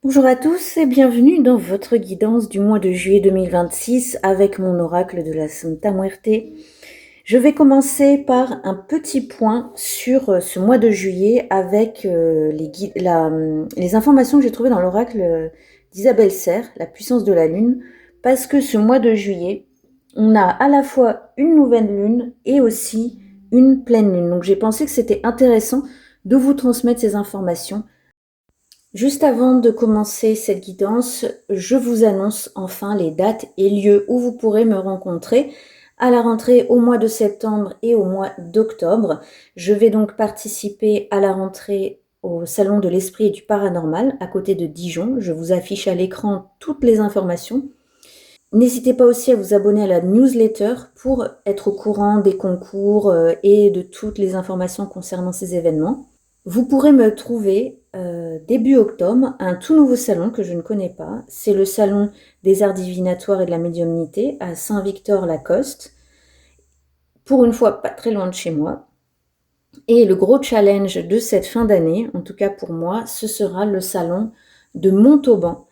Bonjour à tous et bienvenue dans votre guidance du mois de juillet 2026 avec mon oracle de la Santa Muerte. Je vais commencer par un petit point sur ce mois de juillet avec les informations que j'ai trouvées dans l'oracle d'Isabelle Serre, la puissance de la lune, parce que ce mois de juillet, on a à la fois une nouvelle lune et aussi une pleine lune. Donc j'ai pensé que c'était intéressant de vous transmettre ces informations. Juste avant de commencer cette guidance, je vous annonce enfin les dates et lieux où vous pourrez me rencontrer à la rentrée au mois de septembre et au mois d'octobre. Je vais donc participer à la rentrée au Salon de l'Esprit et du Paranormal à côté de Dijon. Je vous affiche à l'écran toutes les informations. N'hésitez pas aussi à vous abonner à la newsletter pour être au courant des concours et de toutes les informations concernant ces événements. Vous pourrez me trouver début octobre un tout nouveau salon que je ne connais pas. C'est le salon des arts divinatoires et de la médiumnité à Saint-Victor-Lacoste. Pour une fois, pas très loin de chez moi. Et le gros challenge de cette fin d'année, en tout cas pour moi, ce sera le salon de Montauban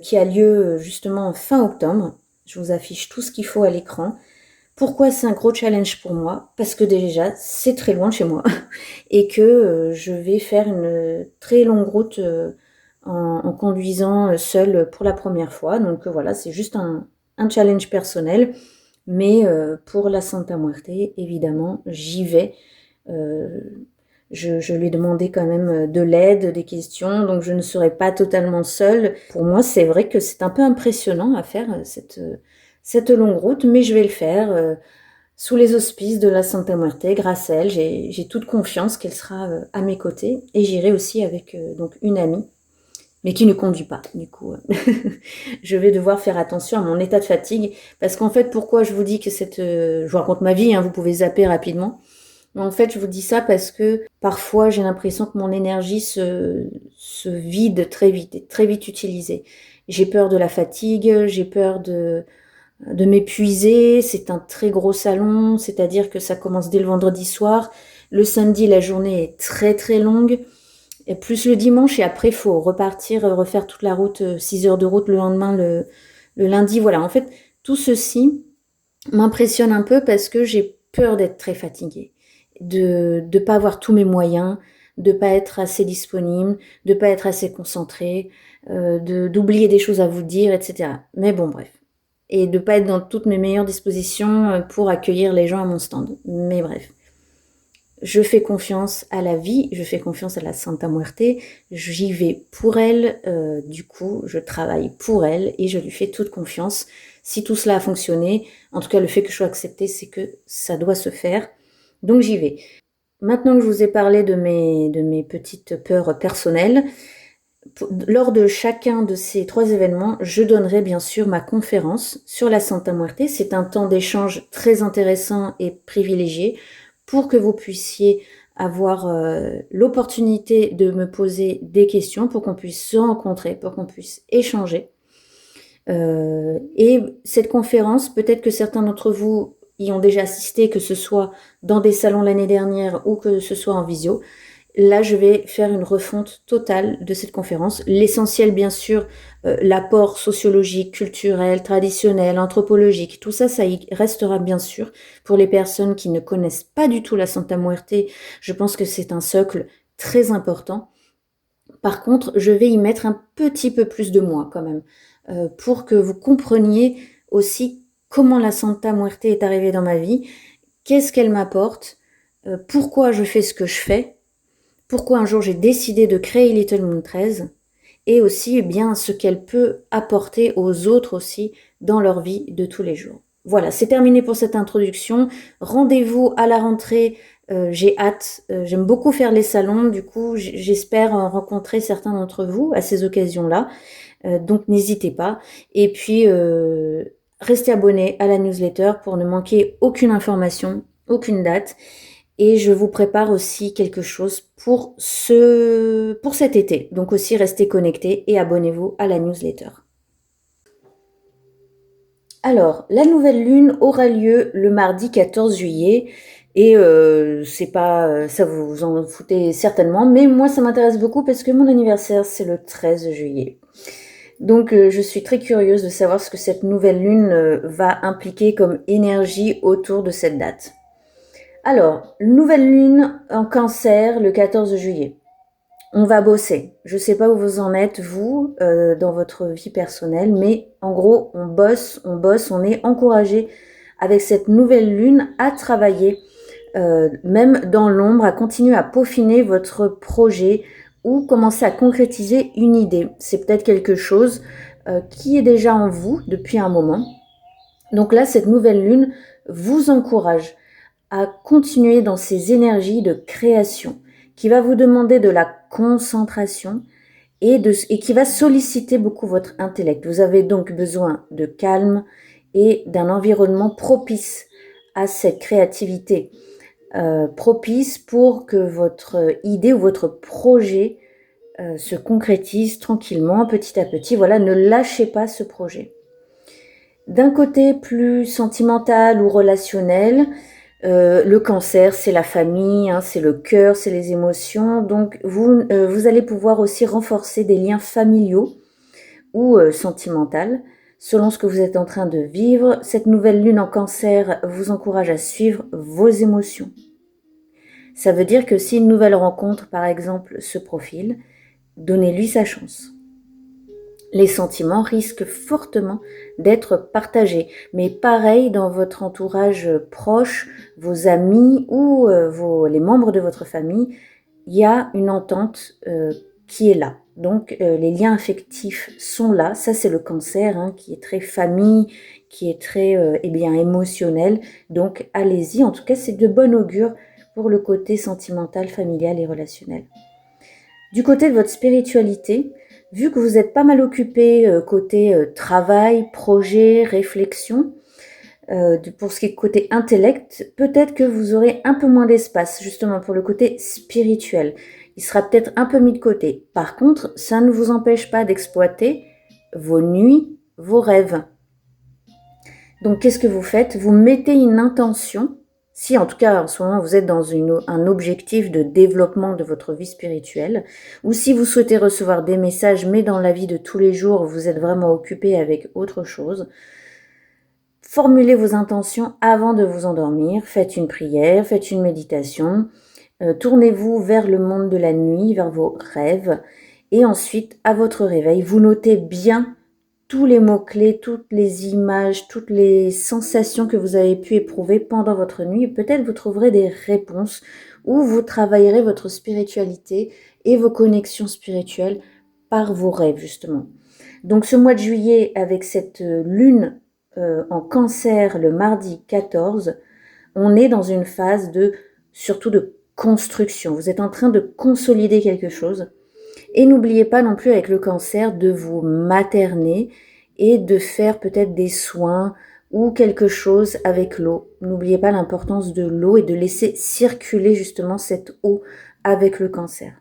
qui a lieu justement fin octobre. Je vous affiche tout ce qu'il faut à l'écran. Pourquoi c'est un gros challenge pour moi? Parce que déjà, c'est très loin de chez moi et que je vais faire une très longue route en conduisant seule pour la première fois. Donc voilà, c'est juste un challenge personnel. Mais pour la Santa Muerte, évidemment, j'y vais. Euh, je lui ai demandé quand même de l'aide, des questions, donc je ne serai pas totalement seule. Pour moi, c'est vrai que c'est un peu impressionnant à faire cette longue route, mais je vais le faire sous les auspices de la Santa Muerte. Grâce à elle, j'ai toute confiance qu'elle sera à mes côtés et j'irai aussi avec donc une amie, mais qui ne conduit pas. Du coup, je vais devoir faire attention à mon état de fatigue parce qu'en fait, pourquoi je vous dis que je vous raconte ma vie, hein, vous pouvez zapper rapidement. Mais en fait, je vous dis ça parce que parfois, j'ai l'impression que mon énergie se vide très vite, est très vite utilisée. J'ai peur de la fatigue, j'ai peur de m'épuiser. C'est un très gros salon, c'est-à-dire que ça commence dès le vendredi soir. Le samedi, la journée est très très longue. Et plus le dimanche, et après, il faut repartir, refaire toute la route, 6 heures de route le lendemain, le lundi. Voilà, en fait, tout ceci m'impressionne un peu parce que j'ai peur d'être très fatiguée, de ne pas avoir tous mes moyens, de ne pas être assez disponible, de ne pas être assez concentrée, d'oublier des choses à vous dire, etc. Mais bon, bref. Et de ne pas être dans toutes mes meilleures dispositions pour accueillir les gens à mon stand. Mais bref. Je fais confiance à la vie, je fais confiance à la Santa Muerte, j'y vais pour elle, du coup, je travaille pour elle et je lui fais toute confiance. Si tout cela a fonctionné, en tout cas le fait que je sois acceptée, c'est que ça doit se faire. Donc j'y vais. Maintenant que je vous ai parlé de mes petites peurs personnelles, lors de chacun de ces 3 événements, je donnerai bien sûr ma conférence sur la Santa Muerte. C'est un temps d'échange très intéressant et privilégié pour que vous puissiez avoir l'opportunité de me poser des questions, pour qu'on puisse se rencontrer, pour qu'on puisse échanger. Et cette conférence, peut-être que certains d'entre vous y ont déjà assisté, que ce soit dans des salons l'année dernière ou que ce soit en visio. Là, je vais faire une refonte totale de cette conférence. L'essentiel, bien sûr, l'apport sociologique, culturel, traditionnel, anthropologique, tout ça, ça y restera bien sûr. Pour les personnes qui ne connaissent pas du tout la Santa Muerte, je pense que c'est un socle très important. Par contre, je vais y mettre un petit peu plus de moi quand même, pour que vous compreniez aussi comment la Santa Muerte est arrivée dans ma vie, qu'est-ce qu'elle m'apporte, pourquoi je fais ce que je fais, pourquoi un jour j'ai décidé de créer Little Moon 13 et aussi eh bien ce qu'elle peut apporter aux autres aussi dans leur vie de tous les jours. Voilà, c'est terminé pour cette introduction. Rendez-vous à la rentrée. J'ai hâte. J'aime beaucoup faire les salons. Du coup, j'espère rencontrer certains d'entre vous à ces occasions-là. Donc, n'hésitez pas. Et puis, restez abonnés à la newsletter pour ne manquer aucune information, aucune date. Et je vous prépare aussi quelque chose pour cet été. Donc aussi restez connectés et abonnez-vous à la newsletter. Alors, la nouvelle lune aura lieu le mardi 14 juillet. Et c'est pas, ça vous en foutez certainement, mais moi ça m'intéresse beaucoup parce que mon anniversaire c'est le 13 juillet. Donc je suis très curieuse de savoir ce que cette nouvelle lune va impliquer comme énergie autour de cette date. Alors, nouvelle lune en Cancer le 14 juillet. On va bosser. Je sais pas où vous en êtes, vous, dans votre vie personnelle, mais en gros, on bosse, on est encouragé avec cette nouvelle lune à travailler, même dans l'ombre, à continuer à peaufiner votre projet ou commencer à concrétiser une idée. C'est peut-être quelque chose qui est déjà en vous depuis un moment. Donc là, cette nouvelle lune vous encourage à continuer dans ces énergies de création, qui va vous demander de la concentration et qui va solliciter beaucoup votre intellect. Vous avez donc besoin de calme et d'un environnement propice à cette créativité, propice pour que votre idée ou votre projet se concrétise tranquillement, petit à petit. Voilà, ne lâchez pas ce projet. D'un côté plus sentimental ou relationnel, le Cancer, c'est la famille, hein, c'est le cœur, c'est les émotions. Donc, vous allez pouvoir aussi renforcer des liens familiaux ou sentimentaux selon ce que vous êtes en train de vivre. Cette nouvelle lune en Cancer vous encourage à suivre vos émotions. Ça veut dire que si une nouvelle rencontre, par exemple, se profile, donnez-lui sa chance. Les sentiments risquent fortement d'être partagés. Mais pareil, dans votre entourage proche, vos amis ou les membres de votre famille, il y a une entente qui est là. Donc les liens affectifs sont là. Ça, c'est le Cancer, hein, qui est très famille, qui est très émotionnel. Donc allez-y. En tout cas, c'est de bon augure pour le côté sentimental, familial et relationnel. Du côté de votre spiritualité, vu que vous êtes pas mal occupé côté travail, projet, réflexion, pour ce qui est côté intellect, peut-être que vous aurez un peu moins d'espace justement pour le côté spirituel. Il sera peut-être un peu mis de côté. Par contre, ça ne vous empêche pas d'exploiter vos nuits, vos rêves. Donc qu'est-ce que vous faites? Vous mettez une intention. Si en tout cas en ce moment vous êtes dans un objectif de développement de votre vie spirituelle, ou si vous souhaitez recevoir des messages, mais dans la vie de tous les jours, vous êtes vraiment occupé avec autre chose, formulez vos intentions avant de vous endormir, faites une prière, faites une méditation, tournez-vous vers le monde de la nuit, vers vos rêves, et ensuite, à votre réveil, vous notez bien tous les mots-clés, toutes les images, toutes les sensations que vous avez pu éprouver pendant votre nuit. Peut-être vous trouverez des réponses ou vous travaillerez votre spiritualité et vos connexions spirituelles par vos rêves, justement. Donc ce mois de juillet, avec cette lune en Cancer le mardi 14, on est dans une phase surtout de construction. Vous êtes en train de consolider quelque chose. Et n'oubliez pas non plus avec le Cancer de vous materner et de faire peut-être des soins ou quelque chose avec l'eau. N'oubliez pas l'importance de l'eau et de laisser circuler justement cette eau avec le Cancer.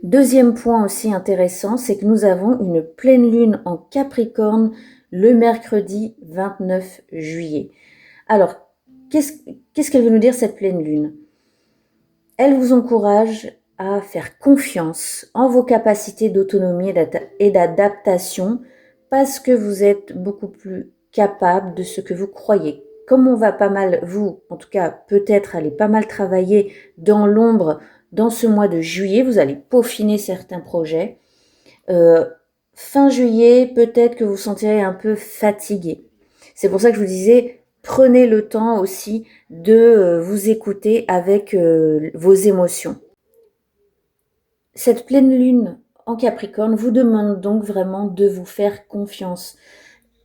Deuxième point aussi intéressant, c'est que nous avons une pleine lune en Capricorne le mercredi 29 juillet. Alors, qu'est-ce qu'elle veut nous dire cette pleine lune? Elle vous encourage à faire confiance en vos capacités d'autonomie et d'adaptation parce que vous êtes beaucoup plus capable de ce que vous croyez. Comme on va pas mal, vous, en tout cas, peut-être aller pas mal travailler dans l'ombre dans ce mois de juillet, vous allez peaufiner certains projets. Fin juillet, peut-être que vous vous sentirez un peu fatigué. C'est pour ça que je vous disais, prenez le temps aussi de vous écouter avec vos émotions. Cette pleine lune en Capricorne vous demande donc vraiment de vous faire confiance.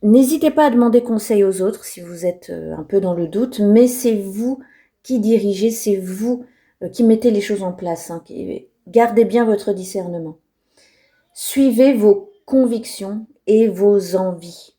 N'hésitez pas à demander conseil aux autres si vous êtes un peu dans le doute, mais c'est vous qui dirigez, c'est vous qui mettez les choses en place. Hein. Gardez bien votre discernement. Suivez vos convictions et vos envies.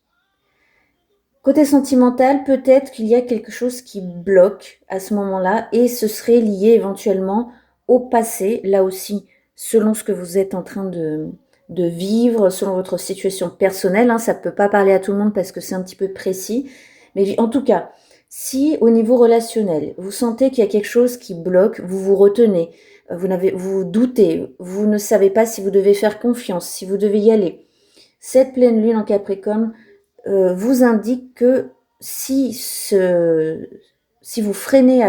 Côté sentimental, peut-être qu'il y a quelque chose qui bloque à ce moment-là et ce serait lié éventuellement au passé, là aussi, selon ce que vous êtes en train de vivre, selon votre situation personnelle. Hein, ça ne peut pas parler à tout le monde parce que c'est un petit peu précis. Mais en tout cas, Si au niveau relationnel, vous sentez qu'il y a quelque chose qui bloque, vous vous retenez, vous doutez, vous ne savez pas si vous devez faire confiance, si vous devez y aller. Cette pleine lune en Capricorne vous indique que si vous freinez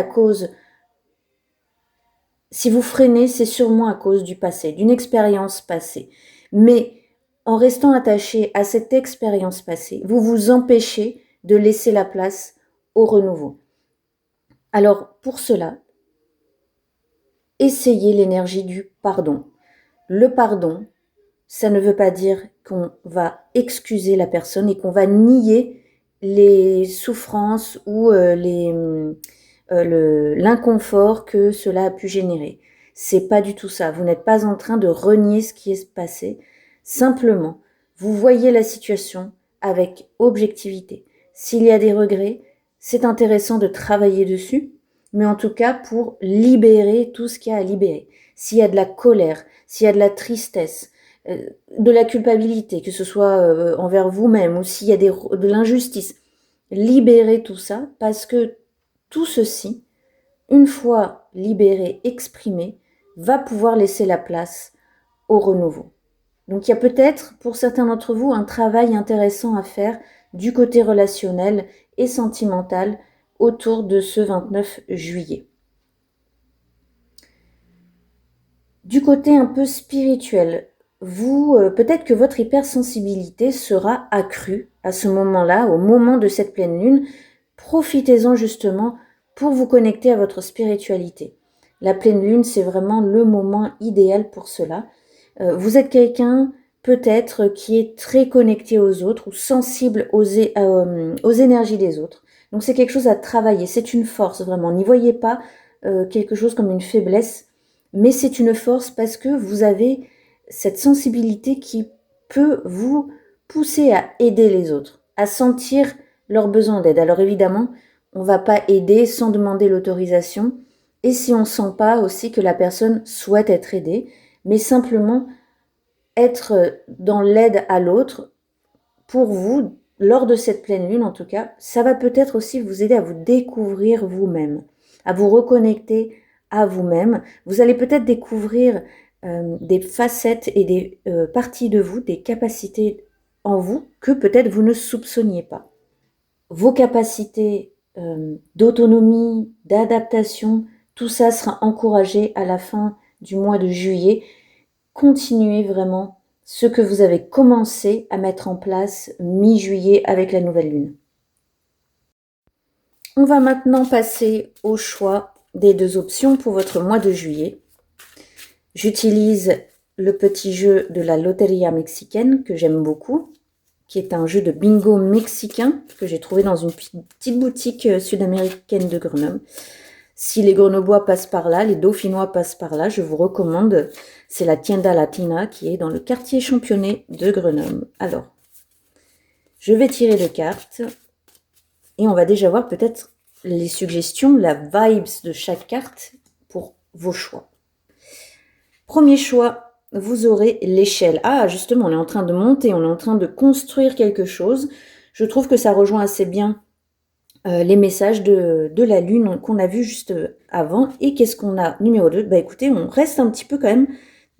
c'est sûrement à cause du passé, d'une expérience passée. Mais en restant attaché à cette expérience passée, vous vous empêchez de laisser la place au renouveau. Alors, pour cela, essayez l'énergie du pardon. Le pardon, ça ne veut pas dire qu'on va excuser la personne et qu'on va nier les souffrances ou l'inconfort que cela a pu générer. C'est pas du tout ça. Vous n'êtes pas en train de renier ce qui est passé. Simplement, vous voyez la situation avec objectivité. S'il y a des regrets, c'est intéressant de travailler dessus, mais en tout cas pour libérer tout ce qu'il y a à libérer. S'il y a de la colère, s'il y a de la tristesse, de la culpabilité, que ce soit envers vous-même ou s'il y a de l'injustice, libérez tout ça parce que tout ceci, une fois libéré, exprimé, va pouvoir laisser la place au renouveau. Donc il y a peut-être pour certains d'entre vous un travail intéressant à faire du côté relationnel et sentimental autour de ce 29 juillet. Du côté un peu spirituel, peut-être que votre hypersensibilité sera accrue à ce moment-là, au moment de cette pleine lune. Profitez-en justement pour vous connecter à votre spiritualité. La pleine lune, c'est vraiment le moment idéal pour cela. Vous êtes quelqu'un peut-être qui est très connecté aux autres ou sensible aux énergies des autres. Donc c'est quelque chose à travailler, c'est une force vraiment. N'y voyez pas quelque chose comme une faiblesse, mais c'est une force parce que vous avez cette sensibilité qui peut vous pousser à aider les autres, à sentir leurs besoins d'aide. Alors évidemment, on ne va pas aider sans demander l'autorisation et si on ne sent pas aussi que la personne souhaite être aidée, mais simplement être dans l'aide à l'autre, pour vous, lors de cette pleine lune en tout cas, ça va peut-être aussi vous aider à vous découvrir vous-même, à vous reconnecter à vous-même. Vous allez peut-être découvrir des facettes et des parties de vous, des capacités en vous que peut-être vous ne soupçonniez pas. Vos capacités d'autonomie, d'adaptation, tout ça sera encouragé à la fin du mois de juillet. Continuez vraiment ce que vous avez commencé à mettre en place mi-juillet avec la nouvelle lune. On va maintenant passer au choix des deux options pour votre mois de juillet. J'utilise le petit jeu de la Loteria mexicaine que j'aime beaucoup, qui est un jeu de bingo mexicain que j'ai trouvé dans une petite boutique sud-américaine de Grenoble. Si les Grenoblois passent par là, les Dauphinois passent par là, je vous recommande. C'est la Tienda Latina qui est dans le quartier championné de Grenoble. Alors, je vais tirer deux cartes et on va déjà voir peut-être les suggestions, la vibes de chaque carte pour vos choix. Premier choix, vous aurez l'échelle. Ah, justement, on est en train de monter, on est en train de construire quelque chose. Je trouve que ça rejoint assez bien les messages de la lune qu'on a vu juste avant. Et qu'est-ce qu'on a numéro 2? Bah écoutez, on reste un petit peu quand même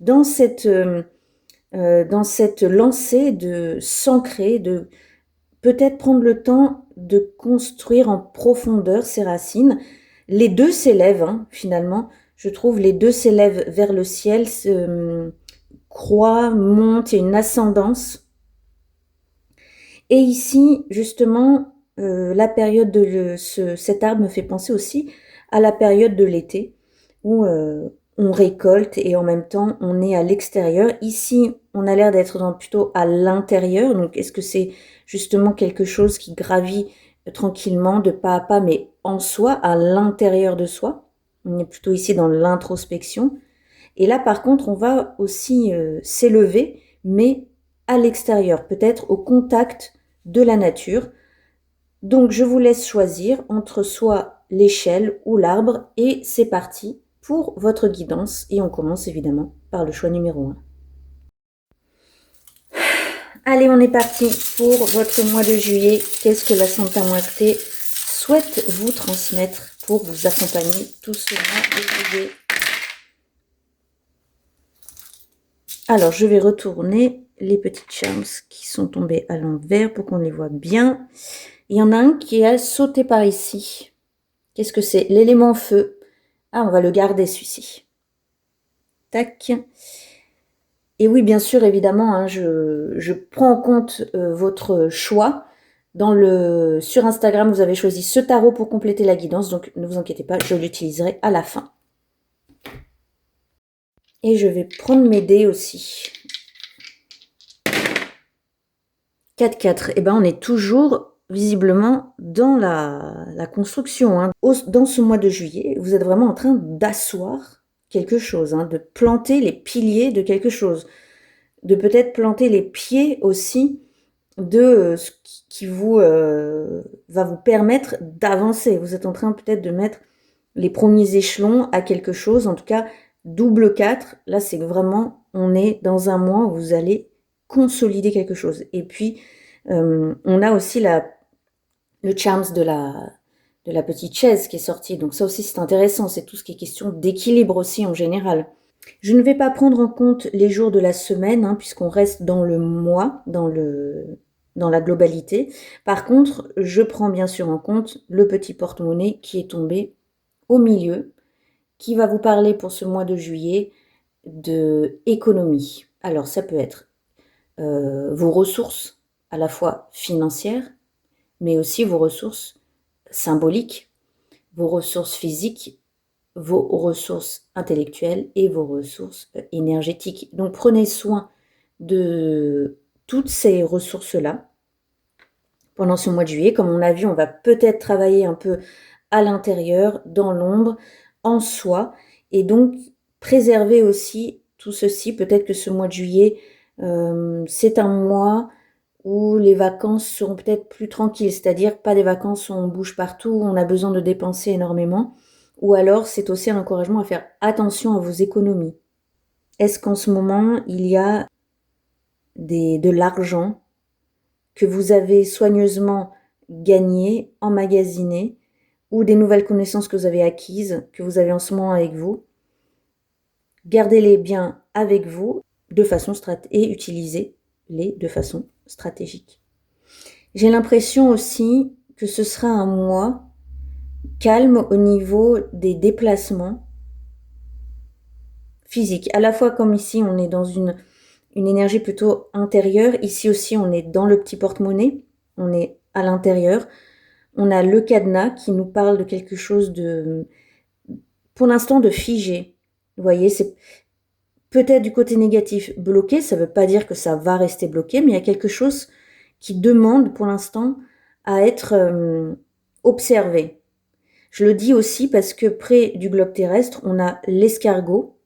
dans cette lancée de s'ancrer, de peut-être prendre le temps de construire en profondeur ses racines. Les deux s'élèvent, hein, finalement. Je trouve les deux s'élèvent vers le ciel, croient, montent, il y a une ascendance. Et ici, justement, la période cet arbre me fait penser aussi à la période de l'été où on récolte et en même temps on est à l'extérieur. Ici, on a l'air d'être plutôt à l'intérieur. Donc, est-ce que c'est justement quelque chose qui gravit tranquillement, de pas à pas, mais en soi, à l'intérieur de soi? On est plutôt ici dans l'introspection. Et là, par contre, on va aussi s'élever, mais à l'extérieur, peut-être au contact de la nature. Donc, je vous laisse choisir entre soit l'échelle ou l'arbre et c'est parti pour votre guidance. Et on commence évidemment par le choix numéro 1. Allez, on est parti pour votre mois de juillet. Qu'est-ce que la Santa Muerte souhaite vous transmettre pour vous accompagner tout ce mois de juillet. Alors, je vais retourner les petites charms qui sont tombées à l'envers pour qu'on les voit bien. Il y en a un qui a sauté par ici. Qu'est-ce que c'est? L'élément feu. Ah, on va le garder celui-ci. Tac. Et oui, bien sûr, évidemment, hein, je prends en compte votre choix. Sur Instagram, vous avez choisi ce tarot pour compléter la guidance, donc ne vous inquiétez pas, je l'utiliserai à la fin. Et je vais prendre mes dés aussi. 4-4, et ben on est toujours visiblement dans la construction. Hein. Dans ce mois de juillet, vous êtes vraiment en train d'asseoir quelque chose, hein, de planter les piliers de quelque chose, de peut-être planter les pieds aussi de ce qui vous va vous permettre d'avancer. Vous êtes en train peut-être de mettre les premiers échelons à quelque chose, en tout cas double 4, là c'est vraiment, on est dans un mois où vous allez consolider quelque chose. Et puis, on a aussi le charms de la petite chaise qui est sortie. Donc ça aussi c'est intéressant, c'est tout ce qui est question d'équilibre aussi en général. Je ne vais pas prendre en compte les jours de la semaine, hein, puisqu'on reste dans le mois, dans la globalité. Par contre, je prends bien sûr en compte le petit porte-monnaie qui est tombé au milieu, qui va vous parler pour ce mois de juillet de économie. Alors ça peut être vos ressources à la fois financières, mais aussi vos ressources symboliques, vos ressources physiques, vos ressources intellectuelles et vos ressources énergétiques. Donc prenez soin de toutes ces ressources-là pendant ce mois de juillet. Comme on a vu, on va peut-être travailler un peu à l'intérieur, dans l'ombre, en soi, et donc préserver aussi tout ceci. Peut-être que ce mois de juillet, c'est un mois où les vacances seront peut-être plus tranquilles, c'est-à-dire pas des vacances où on bouge partout, où on a besoin de dépenser énormément, ou alors c'est aussi un encouragement à faire attention à vos économies. Est-ce qu'en ce moment, il y a de l'argent que vous avez soigneusement gagné, emmagasiné, ou des nouvelles connaissances que vous avez acquises, que vous avez en ce moment avec vous? Gardez-les bien avec vous de façon et utilisez-les de façon stratégique. J'ai l'impression aussi que ce sera un mois calme au niveau des déplacements physiques. À la fois comme ici, on est dans une énergie plutôt intérieure. Ici aussi, on est dans le petit porte-monnaie. On est à l'intérieur. On a le cadenas qui nous parle de quelque chose de, pour l'instant, de figé. Vous voyez, c'est peut-être du côté négatif bloqué. Ça ne veut pas dire que ça va rester bloqué, mais il y a quelque chose qui demande pour l'instant à être observé. Je le dis aussi parce que près du globe terrestre, on a l'escargot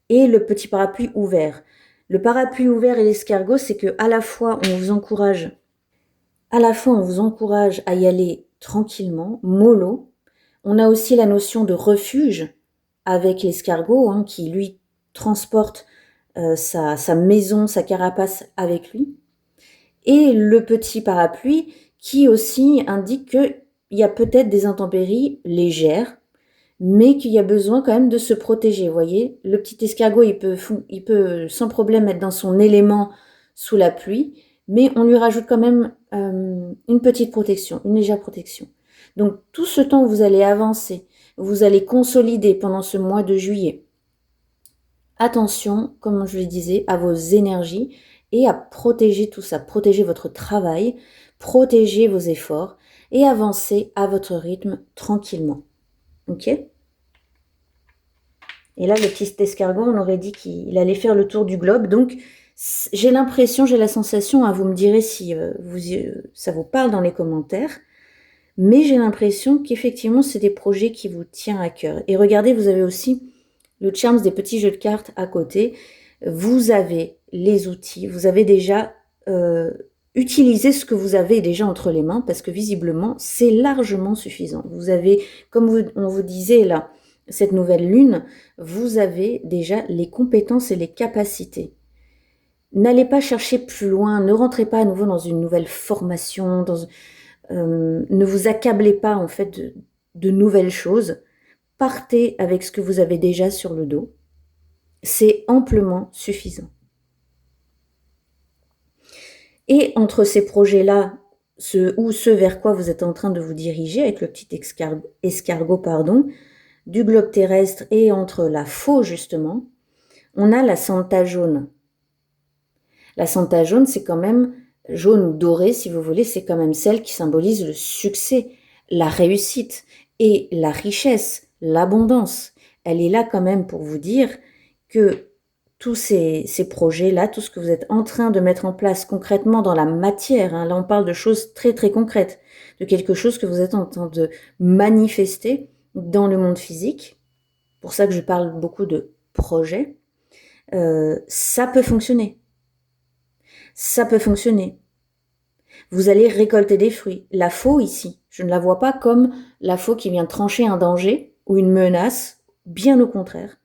et le petit parapluie ouvert. Le parapluie ouvert et l'escargot, c'est que à la fois on vous encourage à y aller tranquillement, mollo. On a aussi la notion de refuge avec l'escargot, hein, qui lui transporte sa maison, sa carapace avec lui. Et le petit parapluie qui aussi indique qu'il y a peut-être des intempéries légères, mais qu'il y a besoin quand même de se protéger. Vous voyez, le petit escargot, il peut sans problème être dans son élément sous la pluie, mais on lui rajoute quand même une petite protection, une légère protection. Donc tout ce temps où vous allez avancer, vous allez consolider pendant ce mois de juillet. Attention, comme je le disais, à vos énergies et à protéger tout ça, protéger votre travail, protéger vos efforts et avancer à votre rythme tranquillement. Ok ? Et là, le petit escargot, on aurait dit qu'il allait faire le tour du globe. Donc, j'ai l'impression, j'ai la sensation, hein, vous me direz si ça vous parle dans les commentaires, mais j'ai l'impression qu'effectivement, c'est des projets qui vous tiennent à cœur. Et regardez, vous avez aussi le charms des petits jeux de cartes à côté. Vous avez les outils, vous avez déjà utilisé ce que vous avez déjà entre les mains, parce que visiblement, c'est largement suffisant. Vous avez, comme on vous disait là, cette nouvelle lune, vous avez déjà les compétences et les capacités. N'allez pas chercher plus loin, ne rentrez pas à nouveau dans une nouvelle formation, Ne vous accablez pas en fait de nouvelles choses. Partez avec ce que vous avez déjà sur le dos. C'est amplement suffisant. Et entre ces projets-là, ce vers quoi vous êtes en train de vous diriger avec le petit escargot, du globe terrestre et entre la faux justement, on a la Santa jaune. La Santa jaune, c'est quand même jaune ou doré si vous voulez, c'est quand même celle qui symbolise le succès, la réussite et la richesse, l'abondance. Elle est là quand même pour vous dire que tous ces projets-là, tout ce que vous êtes en train de mettre en place concrètement dans la matière, hein, là on parle de choses très très concrètes, de quelque chose que vous êtes en train de manifester dans le monde physique, pour ça que je parle beaucoup de projets, ça peut fonctionner. Ça peut fonctionner. Vous allez récolter des fruits. La faux ici, je ne la vois pas comme la faux qui vient trancher un danger ou une menace, bien au contraire.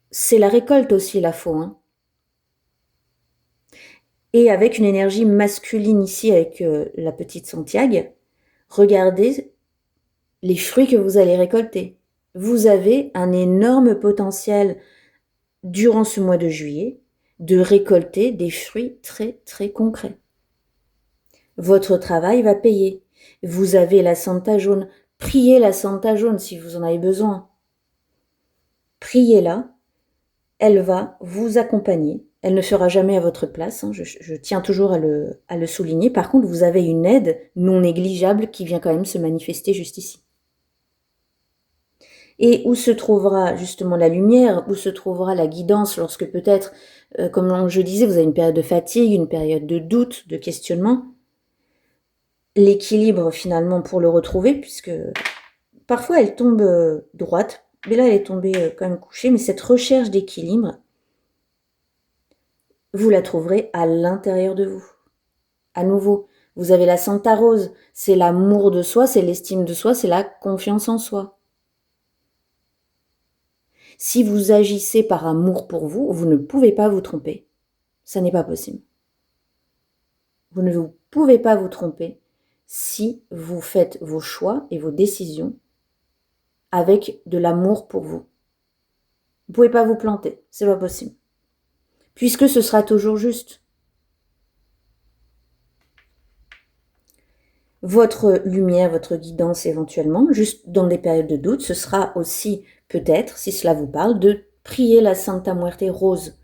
C'est la récolte aussi, la faux. Hein. Et avec une énergie masculine ici, avec la petite Santiago, regardez les fruits que vous allez récolter. Vous avez un énorme potentiel durant ce mois de juillet de récolter des fruits très très concrets. Votre travail va payer. Vous avez la Santa jaune. Priez la Santa jaune si vous en avez besoin. Priez-la. Elle va vous accompagner. Elle ne fera jamais à votre place. Hein. Je tiens toujours à le souligner. Par contre, vous avez une aide non négligeable qui vient quand même se manifester juste ici. Et où se trouvera justement la lumière, où se trouvera la guidance lorsque peut-être, comme je disais, vous avez une période de fatigue, une période de doute, de questionnement. L'équilibre finalement pour le retrouver, puisque parfois elle tombe droite, mais là elle est tombée quand même couchée, mais cette recherche d'équilibre, vous la trouverez à l'intérieur de vous. À nouveau, vous avez la Santa Rose, c'est l'amour de soi, c'est l'estime de soi, c'est la confiance en soi. Si vous agissez par amour pour vous, vous ne pouvez pas vous tromper. Ça n'est pas possible. Vous ne pouvez pas vous tromper si vous faites vos choix et vos décisions avec de l'amour pour vous. Vous ne pouvez pas vous planter, c'est pas possible. Puisque ce sera toujours juste. Votre lumière, votre guidance éventuellement, juste dans des périodes de doute, ce sera aussi peut-être, si cela vous parle, de prier la Santa Muerte rose.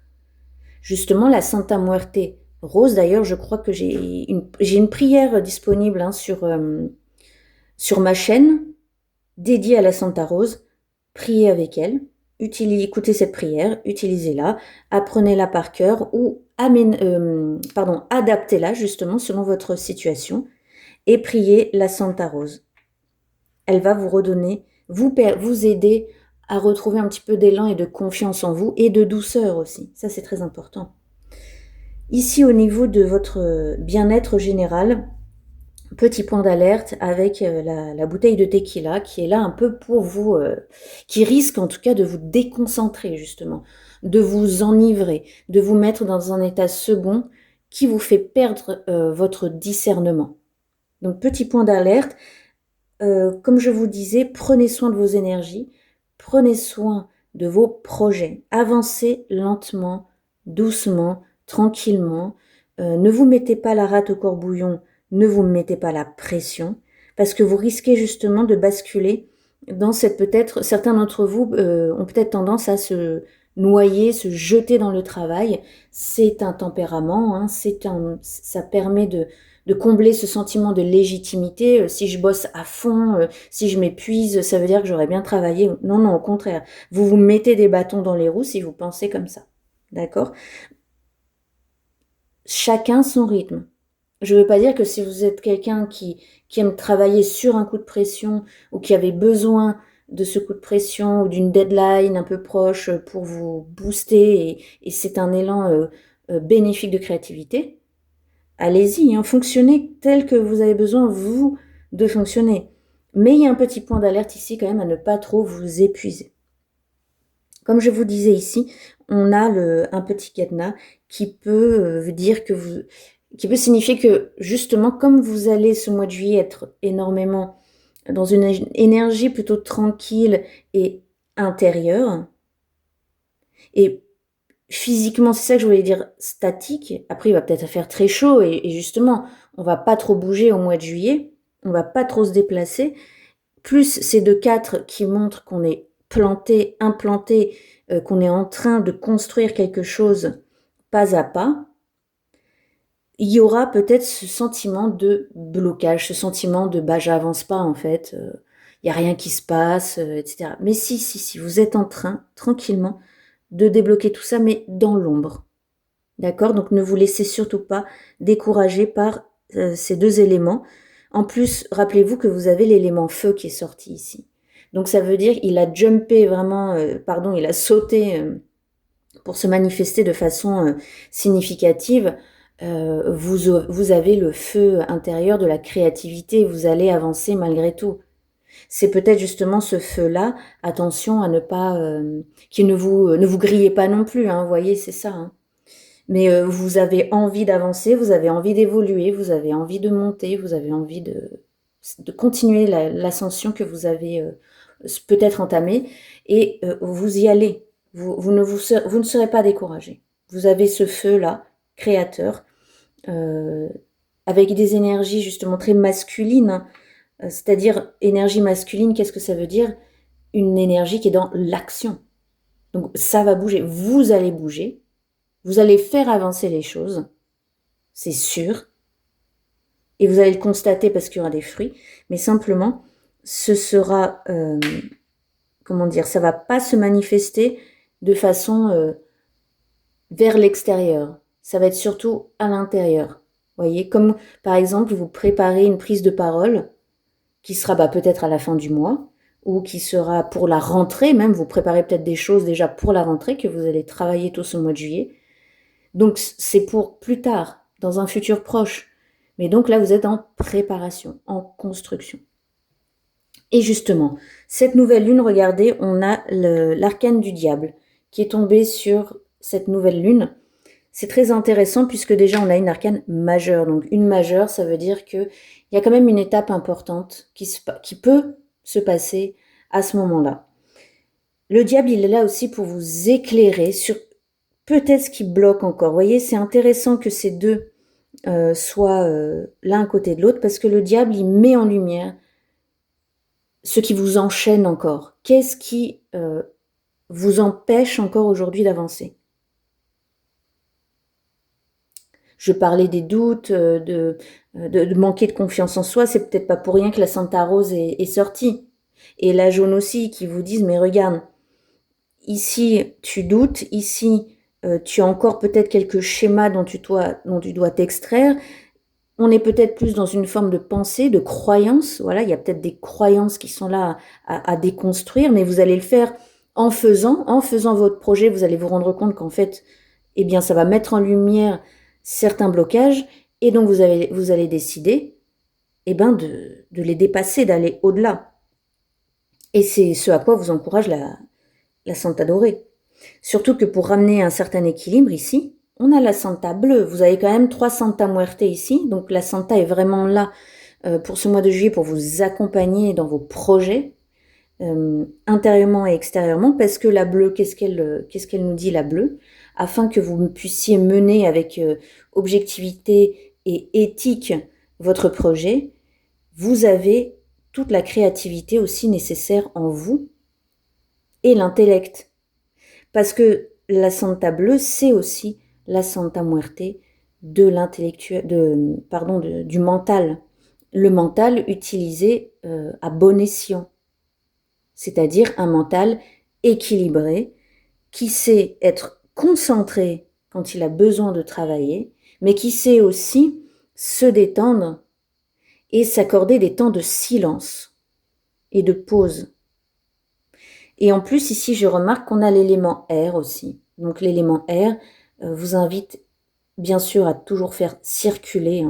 Justement, la Santa Muerte rose, d'ailleurs, je crois que j'ai une prière disponible hein, sur ma chaîne dédiée à la Santa Rose. Priez avec elle, écoutez cette prière, utilisez-la, apprenez-la par cœur ou adaptez-la justement selon votre situation et priez la Santa Rose. Elle va vous redonner, vous aider à retrouver un petit peu d'élan et de confiance en vous et de douceur aussi. Ça, c'est très important. Ici, au niveau de votre bien-être général, petit point d'alerte avec la bouteille de tequila qui est là un peu pour vous, qui risque en tout cas de vous déconcentrer justement, de vous enivrer, de vous mettre dans un état second qui vous fait perdre votre discernement. Donc petit point d'alerte, comme je vous disais, prenez soin de vos énergies, prenez soin de vos projets, avancez lentement, doucement, tranquillement, ne vous mettez pas la rate au corbouillon, ne vous mettez pas la pression, parce que vous risquez justement de basculer dans certains d'entre vous ont peut-être tendance à se noyer, se jeter dans le travail. C'est un tempérament, hein, ça permet de combler ce sentiment de légitimité. Si je bosse à fond, si je m'épuise, ça veut dire que j'aurais bien travaillé. Non, non, au contraire. Vous vous mettez des bâtons dans les roues si vous pensez comme ça. D'accord ? Chacun son rythme. Je ne veux pas dire que si vous êtes quelqu'un qui aime travailler sur un coup de pression ou qui avait besoin de ce coup de pression ou d'une deadline un peu proche pour vous booster et c'est un élan bénéfique de créativité, allez-y, hein, fonctionnez tel que vous avez besoin, vous, de fonctionner. Mais il y a un petit point d'alerte ici quand même à ne pas trop vous épuiser. Comme je vous disais ici, on a un petit cadenas qui peut dire que qui peut signifier que justement, comme vous allez ce mois de juillet être énormément dans une énergie plutôt tranquille et intérieure, et physiquement, c'est ça que je voulais dire, statique. Après, il va peut-être faire très chaud et justement, on va pas trop bouger au mois de juillet, on va pas trop se déplacer. Plus ces deux 4 qui montrent qu'on est planté, implanté, qu'on est en train de construire quelque chose pas à pas, il y aura peut-être ce sentiment de blocage, ce sentiment de bah j'avance pas en fait, il y a rien qui se passe, etc. Mais si, vous êtes en train tranquillement de débloquer tout ça, mais dans l'ombre. D'accord? Donc ne vous laissez surtout pas décourager par ces deux éléments. En plus, rappelez-vous que vous avez l'élément feu qui est sorti ici. Donc ça veut dire il a jumpé vraiment, il a sauté pour se manifester de façon significative. Vous avez le feu intérieur de la créativité, vous allez avancer malgré tout. C'est peut-être justement ce feu-là, attention à ne pas, qu'il ne vous grillez pas non plus, hein, vous voyez, c'est ça. Hein. Mais vous avez envie d'avancer, vous avez envie d'évoluer, vous avez envie de monter, vous avez envie de continuer l'ascension que vous avez peut-être entamée, et vous y allez. Vous ne serez pas découragé. Vous avez ce feu-là, créateur, avec des énergies justement très masculines, hein. C'est-à-dire énergie masculine, qu'est-ce que ça veut dire? Une énergie qui est dans l'action. Donc ça va bouger, vous allez bouger, vous allez faire avancer les choses, c'est sûr, et vous allez le constater parce qu'il y aura des fruits, mais simplement, ce sera, ça va pas se manifester de façon vers l'extérieur. Ça va être surtout à l'intérieur. Voyez, comme par exemple, vous préparez une prise de parole qui sera peut-être à la fin du mois, ou qui sera pour la rentrée même, vous préparez peut-être des choses déjà pour la rentrée que vous allez travailler tout ce mois de juillet. Donc c'est pour plus tard, dans un futur proche. Mais donc là, vous êtes en préparation, en construction. Et justement, cette nouvelle lune, regardez, on a l'arcane du diable qui est tombé sur cette nouvelle lune. C'est très intéressant puisque déjà on a une arcane majeure. Donc une majeure, ça veut dire qu'il y a quand même une étape importante qui peut se passer à ce moment-là. Le diable, il est là aussi pour vous éclairer sur peut-être ce qui bloque encore. Vous voyez, c'est intéressant que ces deux soient l'un à côté de l'autre parce que le diable, il met en lumière ce qui vous enchaîne encore. Qu'est-ce qui vous empêche encore aujourd'hui d'avancer? Je parlais des doutes, de manquer de confiance en soi. C'est peut-être pas pour rien que la Santa Rose est sortie. Et la jaune aussi, qui vous disent, mais regarde, ici tu doutes, ici tu as encore peut-être quelques schémas dont tu dois t'extraire. On est peut-être plus dans une forme de pensée, de croyance. Voilà, il y a peut-être des croyances qui sont là à déconstruire, mais vous allez le faire en faisant votre projet. Vous allez vous rendre compte qu'en fait, eh bien, ça va mettre en lumière certains blocages, et donc vous allez décider, de les dépasser, d'aller au-delà. Et c'est ce à quoi vous encourage la Santa Dorée. Surtout que pour ramener un certain équilibre ici, on a la Santa bleue. Vous avez quand même 3 Santa Muerte ici. Donc la Santa est vraiment là pour ce mois de juillet pour vous accompagner dans vos projets, intérieurement et extérieurement. Parce que la bleue, qu'est-ce qu'elle nous dit, la bleue? Afin que vous puissiez mener avec objectivité et éthique votre projet, vous avez toute la créativité aussi nécessaire en vous et l'intellect. Parce que la Santa bleue, c'est aussi la Santa Muerte de l'intellectuel, du mental. Le mental utilisé à bon escient. C'est-à-dire un mental équilibré qui sait être concentré quand il a besoin de travailler, mais qui sait aussi se détendre et s'accorder des temps de silence et de pause. Et en plus, ici, je remarque qu'on a l'élément air aussi. Donc l'élément air vous invite bien sûr à toujours faire circuler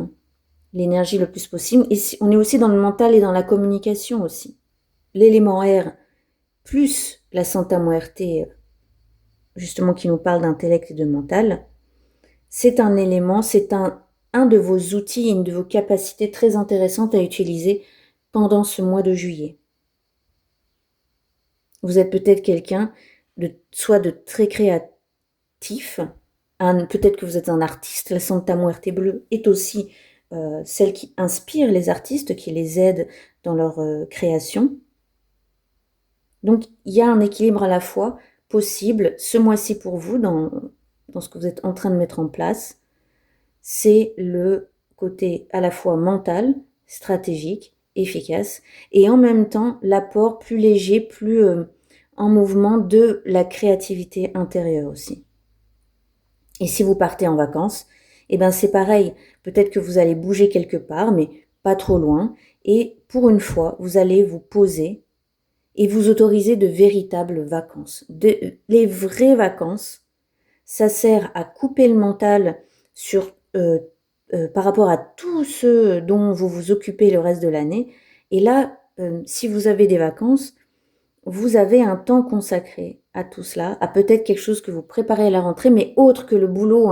l'énergie le plus possible. Et on est aussi dans le mental et dans la communication aussi. L'élément air plus la Santa Muerte, justement qui nous parle d'intellect et de mental, c'est un élément, c'est un un de vos outils, une de vos capacités très intéressantes à utiliser pendant ce mois de juillet. Vous êtes peut-être quelqu'un soit de très créatif, peut-être que vous êtes un artiste. La Santa Muerte bleue est aussi celle qui inspire les artistes, qui les aide dans leur création. Donc il y a un équilibre à la fois possible ce mois-ci pour vous dans ce que vous êtes en train de mettre en place. C'est le côté à la fois mental, stratégique, efficace, et en même temps l'apport plus léger, plus en mouvement de la créativité intérieure aussi. Et si vous partez en vacances, eh ben c'est pareil, peut-être que vous allez bouger quelque part, mais pas trop loin, et pour une fois, vous allez vous poser et vous autoriser de véritables vacances. Les vraies vacances, ça sert à couper le mental sur par rapport à tout ce dont vous vous occupez le reste de l'année. Et là, si vous avez des vacances, vous avez un temps consacré à tout cela, à peut-être quelque chose que vous préparez à la rentrée, mais autre que le boulot,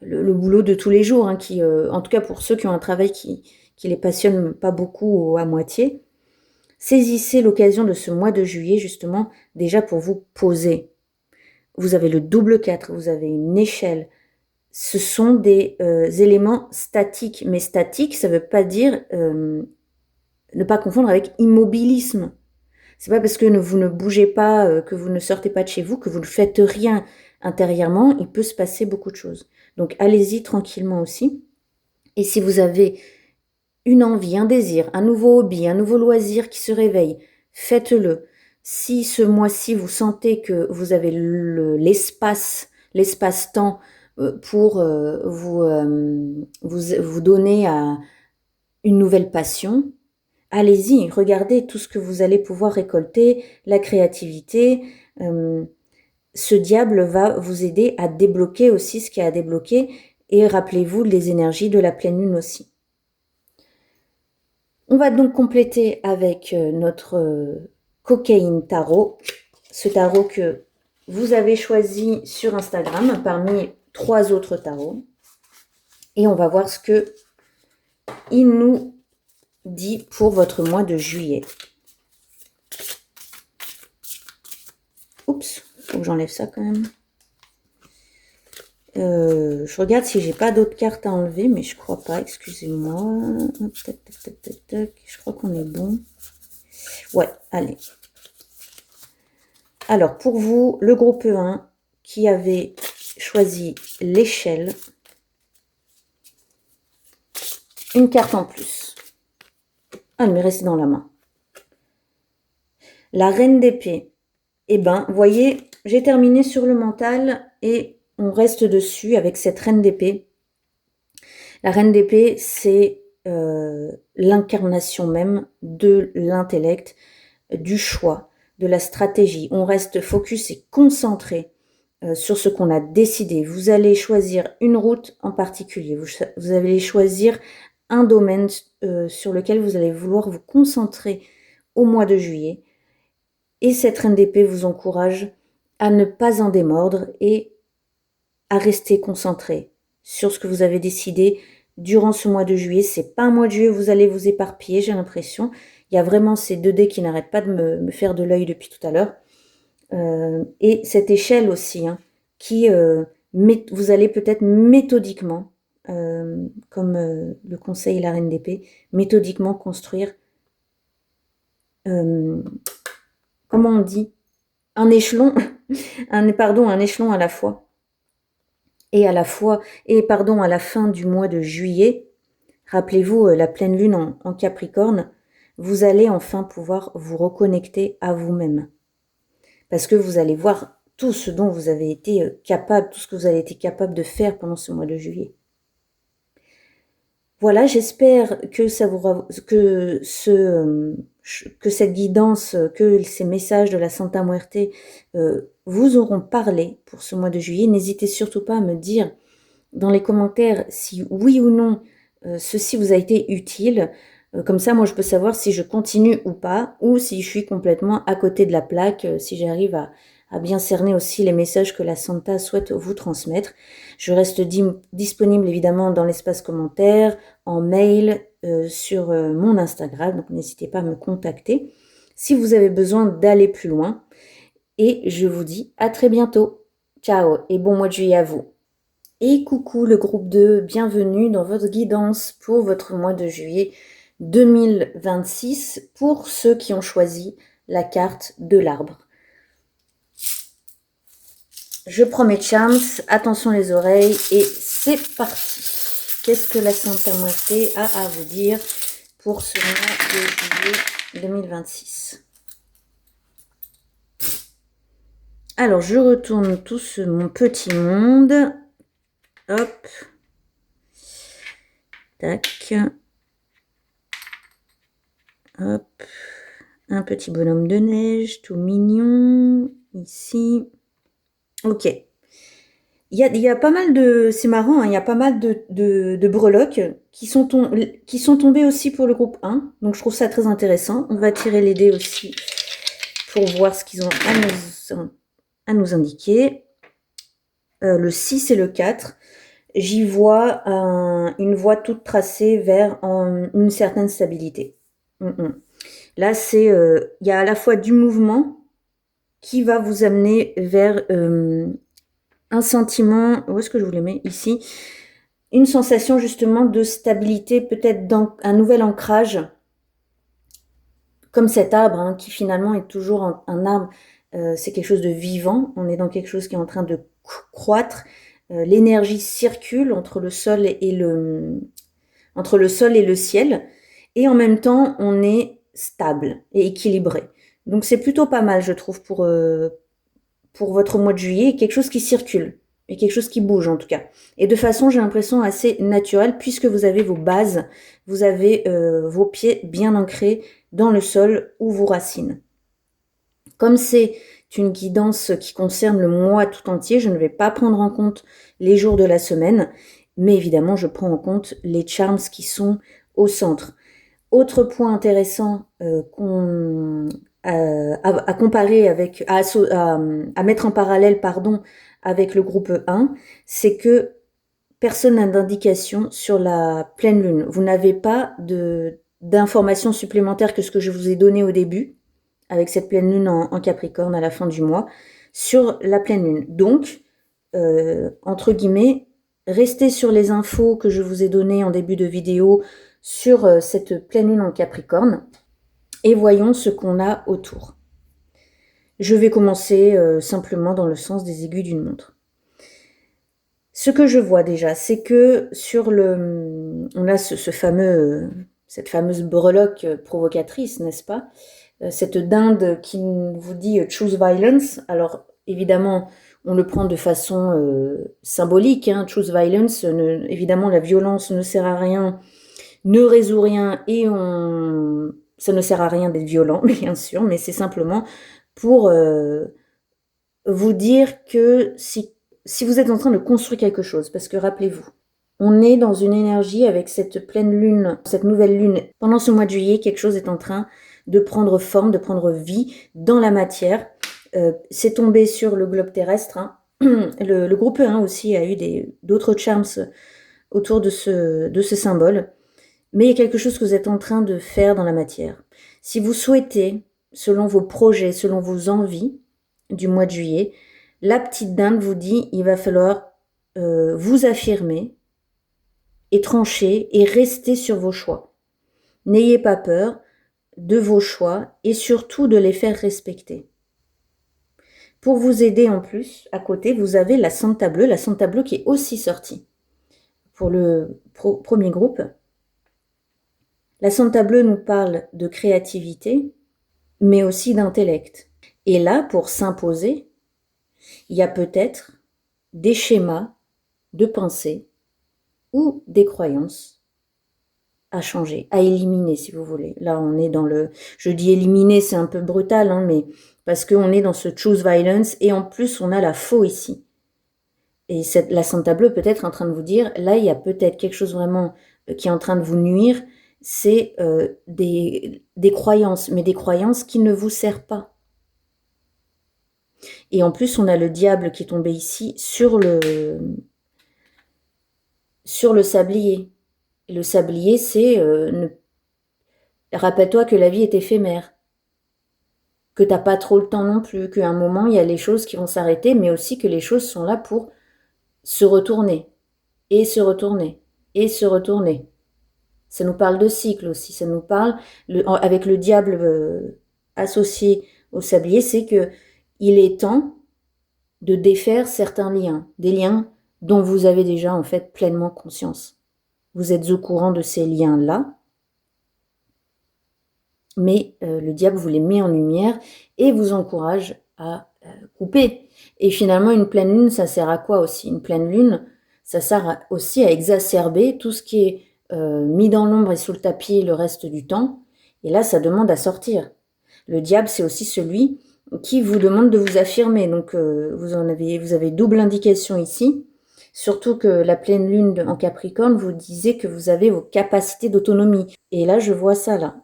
le boulot de tous les jours, qui, en tout cas pour ceux qui ont un travail qui les passionne pas beaucoup ou à moitié. Saisissez l'occasion de ce mois de juillet justement déjà pour vous poser. Vous avez le double 4, vous avez une échelle. Ce sont des éléments statiques. Mais statique, ça ne veut pas dire ne pas confondre avec immobilisme. C'est pas parce que vous ne bougez pas, que vous ne sortez pas de chez vous, que vous ne faites rien intérieurement. Il peut se passer beaucoup de choses. Donc allez-y tranquillement aussi. Et si vous avez une envie, un désir, un nouveau hobby, un nouveau loisir qui se réveille, faites-le. Si ce mois-ci vous sentez que vous avez l'espace-temps pour vous donner à une nouvelle passion, allez-y, regardez tout ce que vous allez pouvoir récolter, la créativité. Ce diable va vous aider à débloquer aussi ce qu'il y a à débloquer, et rappelez-vous les énergies de la pleine lune aussi. On va donc compléter avec notre cocaïne tarot, ce tarot que vous avez choisi sur Instagram parmi 3 autres tarots. Et on va voir ce que il nous dit pour votre mois de juillet. Oups, faut que j'enlève ça quand même. Je regarde si j'ai pas d'autres cartes à enlever, mais je crois pas, excusez-moi. Je crois qu'on est bon. Ouais, allez. Alors, pour vous, le groupe 1 qui avait choisi l'échelle, une carte en plus. Elle m'est restée dans la main. La reine d'épée. Eh ben, vous voyez, j'ai terminé sur le mental et on reste dessus avec cette reine d'épée. La reine d'épée, c'est l'incarnation même de l'intellect, du choix, de la stratégie. On reste focus et concentré sur ce qu'on a décidé. Vous allez choisir une route en particulier. Vous allez choisir un domaine sur lequel vous allez vouloir vous concentrer au mois de juillet. Et cette reine d'épée vous encourage à ne pas en démordre et à rester concentré sur ce que vous avez décidé durant ce mois de juillet. C'est pas un mois de juillet où vous allez vous éparpiller, j'ai l'impression. Il y a vraiment ces 2 dés qui n'arrêtent pas de me faire de l'œil depuis tout à l'heure. Et cette échelle aussi, qui vous allez peut-être méthodiquement, comme le conseille la reine d'épée, méthodiquement construire, comment on dit, un échelon, un échelon à la fois. Et à la fin du mois de juillet, rappelez-vous la pleine lune en Capricorne, vous allez enfin pouvoir vous reconnecter à vous-même. Parce que vous allez voir tout ce dont vous avez été capable, tout ce que vous avez été capable de faire pendant ce mois de juillet. Voilà, j'espère que cette guidance, que ces messages de la Santa Muerte vous auront parlé pour ce mois de juillet. N'hésitez surtout pas à me dire dans les commentaires si oui ou non ceci vous a été utile. Comme ça, moi, je peux savoir si je continue ou pas, ou si je suis complètement à côté de la plaque, si j'arrive à à bien cerner aussi les messages que la Santa souhaite vous transmettre. Je reste disponible évidemment dans l'espace commentaire, en mail, sur mon Instagram, donc n'hésitez pas à me contacter si vous avez besoin d'aller plus loin. Et je vous dis à très bientôt. Ciao et bon mois de juillet à vous. Et coucou le groupe 2, bienvenue dans votre guidance pour votre mois de juillet 2026 pour ceux qui ont choisi la carte de l'arbre. Je prends mes charms, attention les oreilles et c'est parti. Qu'est-ce que la Santa Muerte a à vous dire pour ce mois de juillet 2026? Alors je retourne tout mon petit monde. Hop. Tac. Hop. Un petit bonhomme de neige, tout mignon. Ici. Ok. Il y a pas mal de... C'est marrant, hein, il y a pas mal de breloques qui sont tombées aussi pour le groupe 1. Donc je trouve ça très intéressant. On va tirer les dés aussi pour voir ce qu'ils ont à nous indiquer. Le 6 et le 4. J'y vois une voie toute tracée vers une certaine stabilité. Là, il y a à la fois du mouvement qui va vous amener vers un sentiment, où est-ce que je vous les mets? Ici. Une sensation justement de stabilité, peut-être dans un nouvel ancrage, comme cet arbre, hein, qui finalement est toujours un arbre, c'est quelque chose de vivant, on est dans quelque chose qui est en train de croître, l'énergie circule entre le sol et le ciel, et en même temps, on est stable et équilibré. Donc c'est plutôt pas mal, je trouve, pour votre mois de juillet, quelque chose qui circule, et quelque chose qui bouge en tout cas. Et de façon, j'ai l'impression, assez naturelle, puisque vous avez vos bases, vous avez vos pieds bien ancrés dans le sol ou vos racines. Comme c'est une guidance qui concerne le mois tout entier, je ne vais pas prendre en compte les jours de la semaine, mais évidemment, je prends en compte les charms qui sont au centre. Autre point intéressant à comparer avec, à mettre en parallèle, avec le groupe 1, c'est que personne n'a d'indication sur la pleine lune. Vous n'avez pas d'informations supplémentaires que ce que je vous ai donné au début, avec cette pleine lune en Capricorne à la fin du mois, sur la pleine lune. Donc, entre guillemets, restez sur les infos que je vous ai données en début de vidéo sur cette pleine lune en Capricorne et voyons ce qu'on a autour. Je vais commencer simplement dans le sens des aiguilles d'une montre. Ce que je vois déjà, c'est que sur on a cette fameuse breloque provocatrice, n'est-ce pas? Cette dinde qui vous dit « choose violence ». Alors, évidemment, on le prend de façon symbolique, hein, « choose violence ». Évidemment, la violence ne sert à rien, ne résout rien, et ça ne sert à rien d'être violent, bien sûr, mais c'est simplement pour vous dire que si vous êtes en train de construire quelque chose, parce que rappelez-vous, on est dans une énergie avec cette pleine lune, cette nouvelle lune. Pendant ce mois de juillet, quelque chose est en train de prendre forme, de prendre vie dans la matière. C'est tombé sur le globe terrestre. Hein. Le groupe 1 aussi a eu d'autres charms autour de ce symbole. Mais il y a quelque chose que vous êtes en train de faire dans la matière. Si vous souhaitez, selon vos projets, selon vos envies du mois de juillet, la petite dinde vous dit il va falloir vous affirmer et trancher et rester sur vos choix. N'ayez pas peur de vos choix et surtout de les faire respecter. Pour vous aider en plus, à côté, vous avez la Santa Bleue qui est aussi sortie pour le premier groupe. La Santa Bleue nous parle de créativité, mais aussi d'intellect. Et là, pour s'imposer, il y a peut-être des schémas de pensée ou des croyances à changer, à éliminer si vous voulez. Là, on est dans je dis éliminer, c'est un peu brutal, hein, mais parce qu'on est dans ce choose violence et en plus, on a la faux ici. Et la Santa Bleue peut être en train de vous dire, là, il y a peut-être quelque chose vraiment qui est en train de vous nuire, c'est des croyances, mais des croyances qui ne vous servent pas. Et en plus, on a le diable qui est tombé ici sur le sablier. Le sablier, c'est rappelle-toi que la vie est éphémère, que t'as pas trop le temps non plus, qu'à un moment, il y a les choses qui vont s'arrêter, mais aussi que les choses sont là pour se retourner, et se retourner, et se retourner. Ça nous parle de cycle aussi, ça nous parle, avec le diable associé au sablier, c'est que il est temps de défaire certains liens, des liens dont vous avez déjà en fait pleinement conscience. Vous êtes au courant de ces liens-là, mais le diable vous les met en lumière et vous encourage à couper. Et finalement, une pleine lune, ça sert à quoi aussi? Une pleine lune, ça sert aussi à exacerber tout ce qui est mis dans l'ombre et sous le tapis le reste du temps. Et là, ça demande à sortir. Le diable, c'est aussi celui qui vous demande de vous affirmer. Donc, vous avez double indication ici. Surtout que la pleine lune en Capricorne vous disait que vous avez vos capacités d'autonomie. Et là, je vois ça là.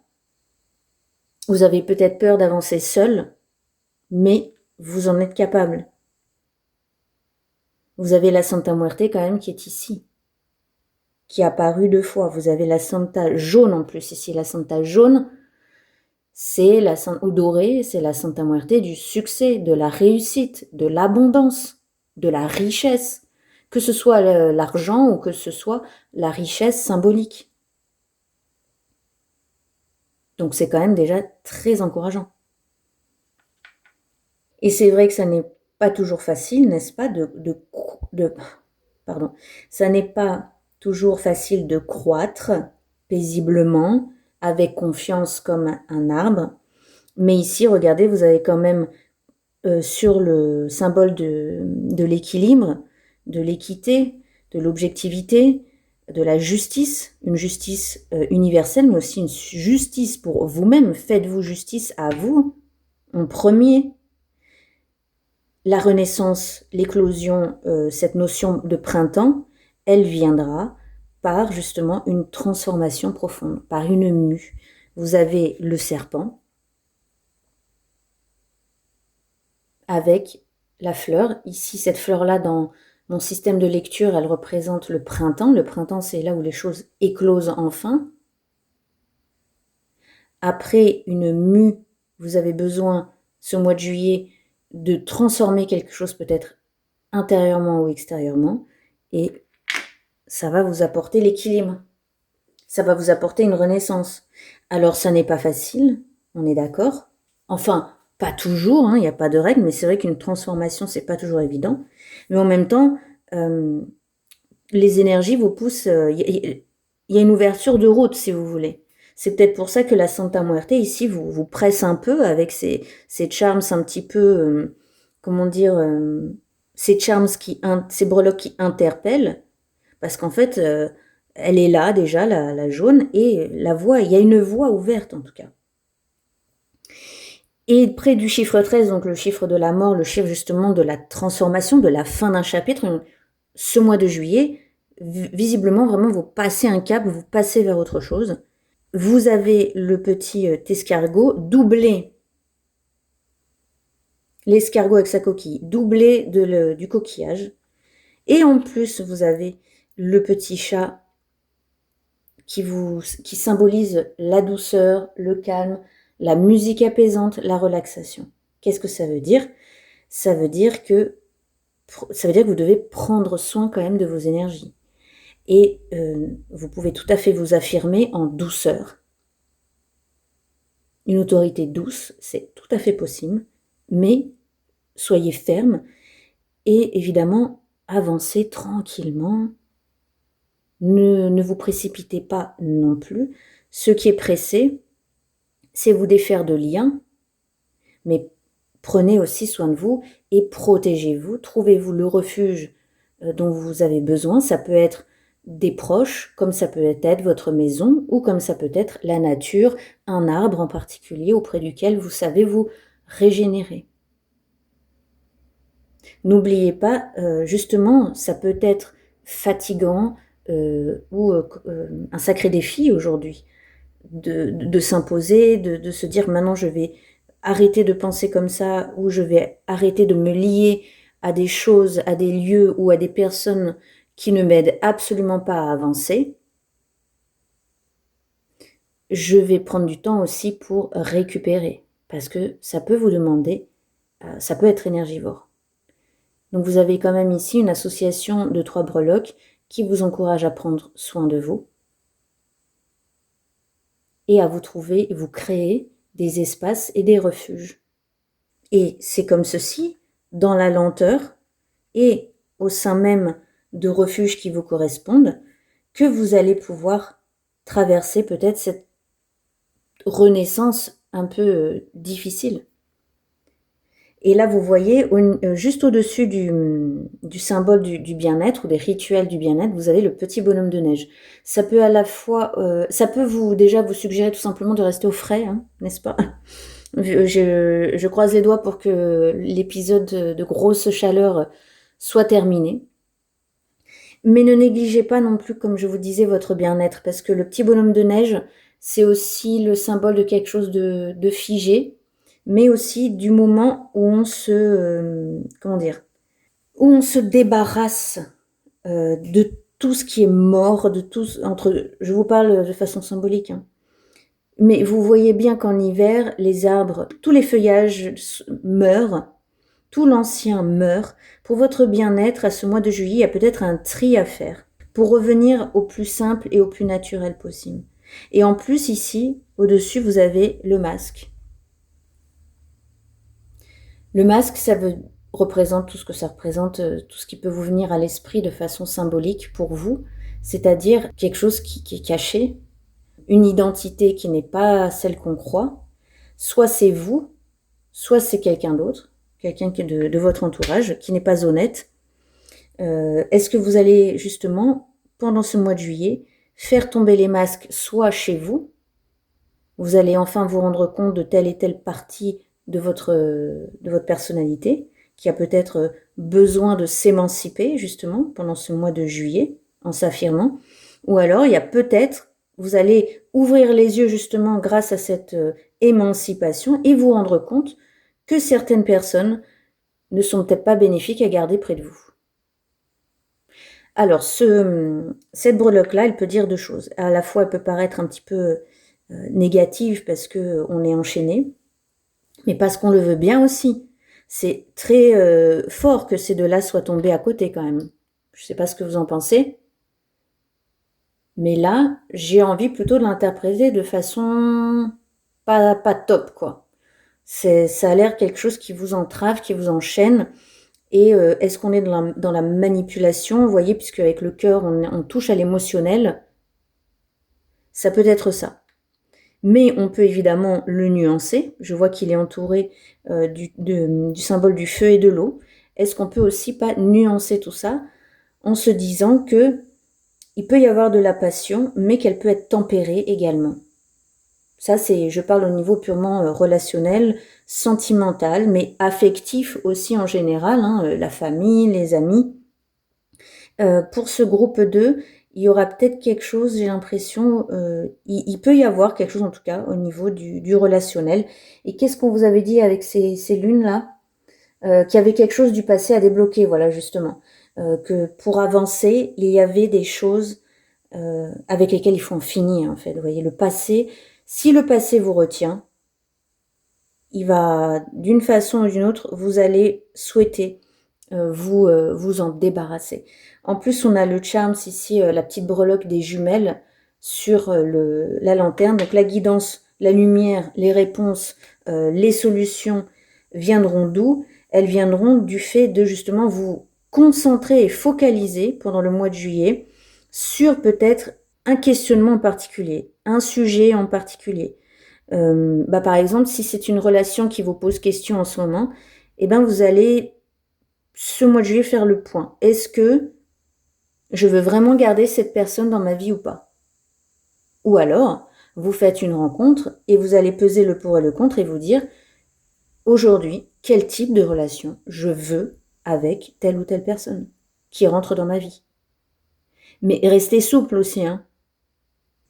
Vous avez peut-être peur d'avancer seul, mais vous en êtes capable. Vous avez la Santa Muerte quand même qui est ici, qui a apparu 2 fois. Vous avez la Santa jaune en plus ici. La Santa jaune, c'est la Santa ou dorée, c'est la Santa Muerte du succès, de la réussite, de l'abondance, de la richesse, que ce soit l'argent ou que ce soit la richesse symbolique. Donc c'est quand même déjà très encourageant. Et c'est vrai que ça n'est pas toujours facile, n'est-ce pas, ça n'est pas toujours facile de croître paisiblement, avec confiance comme un arbre. Mais ici, regardez, vous avez quand même sur le symbole de l'équilibre, de l'équité, de l'objectivité, de la justice, une justice universelle, mais aussi une justice pour vous-même. Faites-vous justice à vous en premier. La renaissance, l'éclosion, cette notion de printemps, elle viendra par justement une transformation profonde, par une mue. Vous avez le serpent avec la fleur. Ici, cette fleur-là, dans mon système de lecture, elle représente le printemps. Le printemps, c'est là où les choses éclosent enfin. Après une mue, vous avez besoin, ce mois de juillet, de transformer quelque chose peut-être intérieurement ou extérieurement, et ça va vous apporter l'équilibre. Ça va vous apporter une renaissance. Alors, ça n'est pas facile, on est d'accord. Enfin, pas toujours, hein, il n'y a pas de règle, mais c'est vrai qu'une transformation, c'est pas toujours évident. Mais en même temps, les énergies vous poussent. Il y a une ouverture de route, si vous voulez. C'est peut-être pour ça que la Santa Muerte, ici, vous presse un peu avec ces charms un petit peu, comment dire, ces charms ces breloques qui interpellent, parce qu'en fait, elle est là déjà, la jaune, et la voie, il y a une voie ouverte en tout cas. Et près du chiffre 13, donc le chiffre de la mort, le chiffre justement de la transformation, de la fin d'un chapitre, ce mois de juillet, visiblement vraiment vous passez un cap, vous passez vers autre chose. Vous avez le petit escargot doublé, l'escargot avec sa coquille, doublé du coquillage. Et en plus, vous avez le petit chat qui symbolise la douceur, le calme, la musique apaisante, la relaxation. Qu'est-ce que ça veut dire? Ça veut dire que vous devez prendre soin quand même de vos énergies. Et vous pouvez tout à fait vous affirmer en douceur. Une autorité douce, c'est tout à fait possible, mais soyez ferme et évidemment avancez tranquillement. Ne vous précipitez pas non plus. Ce qui est pressé, c'est vous défaire de liens, mais prenez aussi soin de vous et protégez-vous. Trouvez-vous le refuge dont vous avez besoin. Ça peut être des proches, comme ça peut être votre maison, ou comme ça peut être la nature, un arbre en particulier auprès duquel vous savez vous régénérer. N'oubliez pas, justement, ça peut être fatigant ou un sacré défi aujourd'hui de s'imposer, de se dire maintenant je vais arrêter de penser comme ça, ou je vais arrêter de me lier à des choses, à des lieux ou à des personnes qui ne m'aident absolument pas à avancer, je vais prendre du temps aussi pour récupérer, parce que ça peut vous demander, ça peut être énergivore. Donc vous avez quand même ici une association de 3 breloques qui vous encourage à prendre soin de vous et à vous trouver, vous créer des espaces et des refuges. Et c'est comme ceci, dans la lenteur et au sein même de refuges qui vous correspondent, que vous allez pouvoir traverser peut-être cette renaissance un peu difficile. Et là, vous voyez, juste au-dessus du symbole du bien-être ou des rituels du bien-être, vous avez le petit bonhomme de neige. Ça peut à la fois, ça peut déjà vous suggérer tout simplement de rester au frais, hein, n'est-ce pas? Je croise les doigts pour que l'épisode de grosse chaleur soit terminé. Mais ne négligez pas non plus, comme je vous disais, votre bien-être, parce que le petit bonhomme de neige, c'est aussi le symbole de quelque chose de figé, mais aussi du moment où on se, où on se débarrasse de tout ce qui est mort, de tout, je vous parle de façon symbolique, hein. Mais vous voyez bien qu'en hiver, les arbres, tous les feuillages meurent, tout l'ancien meurt. Pour votre bien-être, à ce mois de juillet, il y a peut-être un tri à faire pour revenir au plus simple et au plus naturel possible. Et en plus, ici, au-dessus, vous avez le masque. Le masque, représente tout ce que ça représente, tout ce qui peut vous venir à l'esprit de façon symbolique pour vous, c'est-à-dire quelque chose qui est caché, une identité qui n'est pas celle qu'on croit. Soit c'est vous, soit c'est quelqu'un d'autre, quelqu'un de votre entourage qui n'est pas honnête. Est-ce que vous allez justement, pendant ce mois de juillet, faire tomber les masques soit chez vous, vous allez enfin vous rendre compte de telle et telle partie de votre personnalité, qui a peut-être besoin de s'émanciper justement pendant ce mois de juillet, en s'affirmant, ou alors il y a peut-être, vous allez ouvrir les yeux justement grâce à cette émancipation et vous rendre compte que certaines personnes ne sont peut-être pas bénéfiques à garder près de vous. Alors, cette breloque-là, elle peut dire 2 choses. À la fois, elle peut paraître un petit peu négative parce qu'on est enchaîné, mais parce qu'on le veut bien aussi. C'est très fort que ces 2-là soient tombés à côté quand même. Je ne sais pas ce que vous en pensez, mais là, j'ai envie plutôt de l'interpréter de façon pas top, quoi. Ça a l'air quelque chose qui vous entrave, qui vous enchaîne. Et est-ce qu'on est dans la manipulation, vous voyez, puisque avec le cœur, on touche à l'émotionnel. Ça peut être ça. Mais on peut évidemment le nuancer. Je vois qu'il est entouré du symbole du feu et de l'eau. Est-ce qu'on peut aussi pas nuancer tout ça en se disant que il peut y avoir de la passion, mais qu'elle peut être tempérée également. Ça, je parle au niveau purement relationnel, sentimental, mais affectif aussi en général, hein, la famille, les amis. Pour ce groupe 2, il y aura peut-être quelque chose, j'ai l'impression, il peut y avoir quelque chose en tout cas au niveau du relationnel. Et qu'est-ce qu'on vous avait dit avec ces lunes-là qu'il y avait quelque chose du passé à débloquer, voilà justement. Que pour avancer, il y avait des choses avec lesquelles il faut en finir en fait. Vous voyez, le passé, si le passé vous retient, il va, d'une façon ou d'une autre, vous allez souhaiter vous en débarrasser. En plus, on a le charms ici, la petite breloque des jumelles sur la lanterne. Donc la guidance, la lumière, les réponses, les solutions viendront d'où? Elles viendront du fait de justement vous concentrer et focaliser pendant le mois de juillet sur peut-être un questionnement en particulier, un sujet en particulier. Par exemple, si c'est une relation qui vous pose question en ce moment, eh ben vous allez ce mois de juillet faire le point. Est-ce que je veux vraiment garder cette personne dans ma vie ou pas? Ou alors, vous faites une rencontre et vous allez peser le pour et le contre et vous dire aujourd'hui, quel type de relation je veux avec telle ou telle personne qui rentre dans ma vie. Mais restez souple aussi, hein.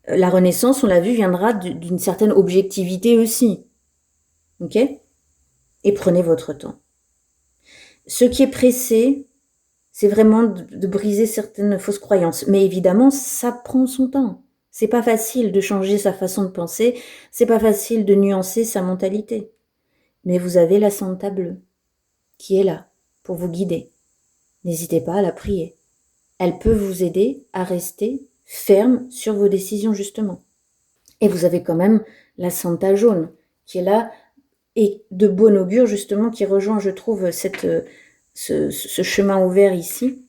La renaissance, on l'a vu, viendra d'une certaine objectivité aussi. ok? Et prenez votre temps. Ce qui est pressé, c'est vraiment de briser certaines fausses croyances. Mais évidemment, ça prend son temps. C'est pas facile de changer sa façon de penser, c'est pas facile de nuancer sa mentalité. Mais vous avez la Santa Bleue qui est là pour vous guider. N'hésitez pas à la prier. Elle peut vous aider à rester ferme sur vos décisions justement. Et vous avez quand même la Santa Jaune qui est là et de bon augure justement qui rejoint, je trouve, ce chemin ouvert ici,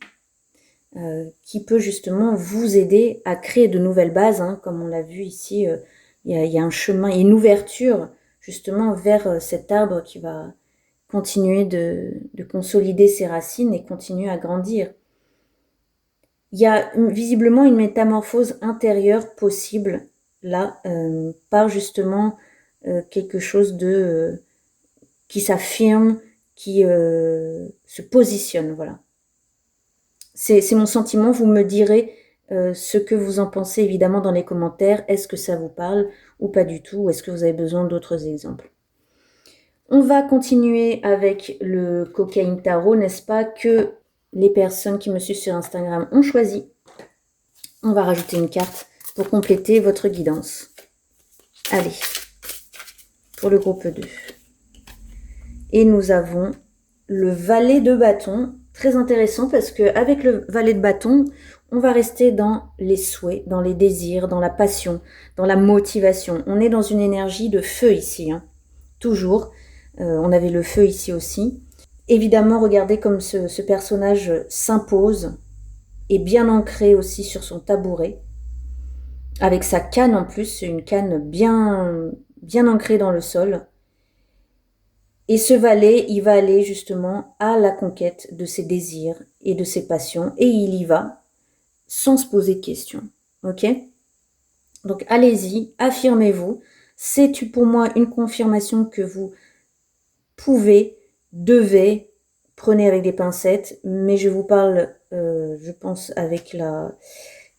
qui peut justement vous aider à créer de nouvelles bases, hein, comme on l'a vu ici, il y a un chemin, il y a une ouverture justement vers cet arbre qui va continuer de consolider ses racines et continuer à grandir. Il y a visiblement une métamorphose intérieure possible là, par justement quelque chose de qui s'affirme, qui se positionne, voilà. C'est mon sentiment, vous me direz ce que vous en pensez évidemment dans les commentaires. Est-ce que ça vous parle ou pas du tout? Ou est-ce que vous avez besoin d'autres exemples? On va continuer avec le cocaïne tarot, n'est-ce pas, que les personnes qui me suivent sur Instagram ont choisi. On va rajouter une carte pour compléter votre guidance. Allez, pour le groupe 2. Et nous avons le valet de bâton, très intéressant parce qu'avec le valet de bâton, on va rester dans les souhaits, dans les désirs, dans la passion, dans la motivation. On est dans une énergie de feu ici, hein. Toujours. On avait le feu ici aussi. Évidemment, regardez comme ce personnage s'impose et bien ancré aussi sur son tabouret. Avec sa canne en plus, c'est une canne bien ancrée dans le sol. Et ce valet, il va aller justement à la conquête de ses désirs et de ses passions. Et il y va sans se poser de questions. Ok ? Donc allez-y, affirmez-vous. C'est pour moi une confirmation que vous pouvez, devez, prenez avec des pincettes, mais je vous parle, je pense, avec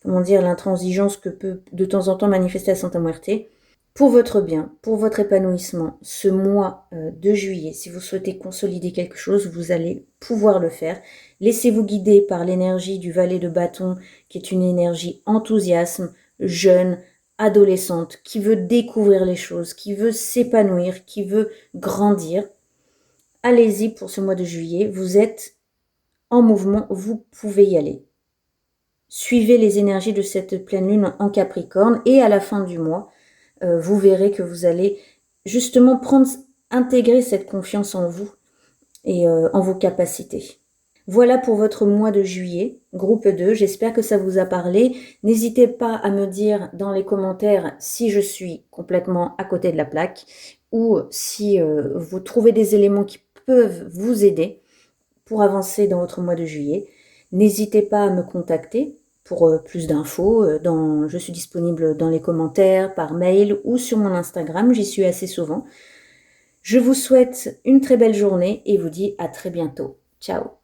l'intransigeance que peut de temps en temps manifester la Santa Muerte. Pour votre bien, pour votre épanouissement, ce mois de juillet, si vous souhaitez consolider quelque chose, vous allez pouvoir le faire. Laissez-vous guider par l'énergie du valet de bâton, qui est une énergie enthousiasme, jeune, adolescente, qui veut découvrir les choses, qui veut s'épanouir, qui veut grandir. Allez-y pour ce mois de juillet, vous êtes en mouvement, vous pouvez y aller. Suivez les énergies de cette pleine lune en Capricorne et à la fin du mois, vous verrez que vous allez justement intégrer cette confiance en vous et en vos capacités. Voilà pour votre mois de juillet, groupe 2. J'espère que ça vous a parlé. N'hésitez pas à me dire dans les commentaires si je suis complètement à côté de la plaque ou si vous trouvez des éléments qui peuvent vous aider pour avancer dans votre mois de juillet. N'hésitez pas à me contacter pour plus d'infos. Je suis disponible dans les commentaires, par mail ou sur mon Instagram. J'y suis assez souvent. Je vous souhaite une très belle journée et vous dis à très bientôt. Ciao.